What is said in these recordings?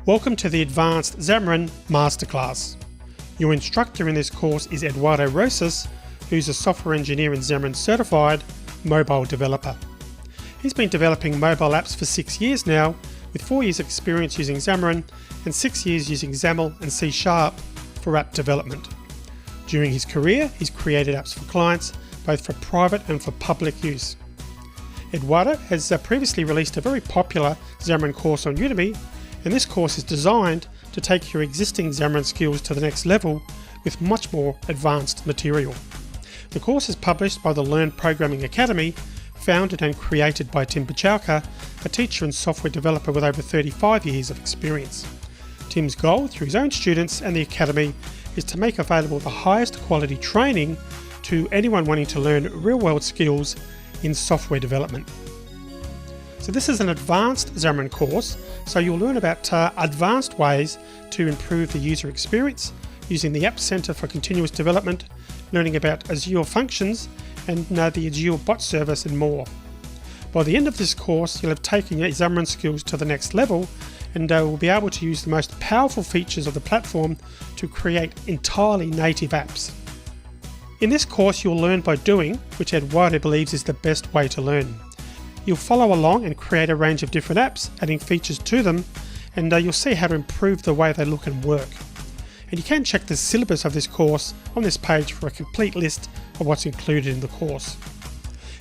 Welcome to the Advanced Xamarin Masterclass. Your instructor in this course is Eduardo Rosas, who's a software engineer and Xamarin-Certified mobile developer. He's been developing mobile apps for 6 years now, with 4 years experience using Xamarin and 6 years using XAML and C# for app development. During his career, he's created apps for clients, both for private and for public use. Eduardo has previously released a very popular Xamarin course on Udemy, and this course is designed to take your existing Xamarin skills to the next level with much more advanced material. The course is published by the Learn Programming Academy, founded and created by Tim Buchalka, a teacher and software developer with over 35 years of experience. Tim's goal, through his own students and the Academy, is to make available the highest quality training to anyone wanting to learn real-world skills in software development. So this is an advanced Xamarin course, so you'll learn about advanced ways to improve the user experience using the App Center for continuous development, learning about Azure functions and the Azure Bot Service and more. By the end of this course, you'll have taken your Xamarin skills to the next level and will be able to use the most powerful features of the platform to create entirely native apps. In this course, you'll learn by doing, which Eduardo believes is the best way to learn. You'll follow along and create a range of different apps, adding features to them, and you'll see how to improve the way they look and work. And you can check the syllabus of this course on this page for a complete list of what's included in the course.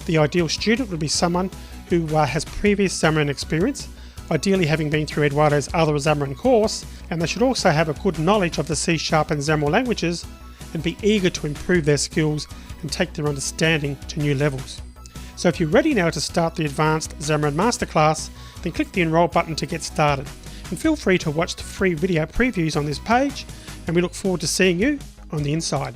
The ideal student would be someone who has previous Xamarin experience, ideally having been through Eduardo's other Xamarin course, and they should also have a good knowledge of the C# and XAML languages and be eager to improve their skills and take their understanding to new levels. So if you're ready now to start the Advanced Xamarin Masterclass, then click the Enroll button to get started. And feel free to watch the free video previews on this page, and we look forward to seeing you on the inside.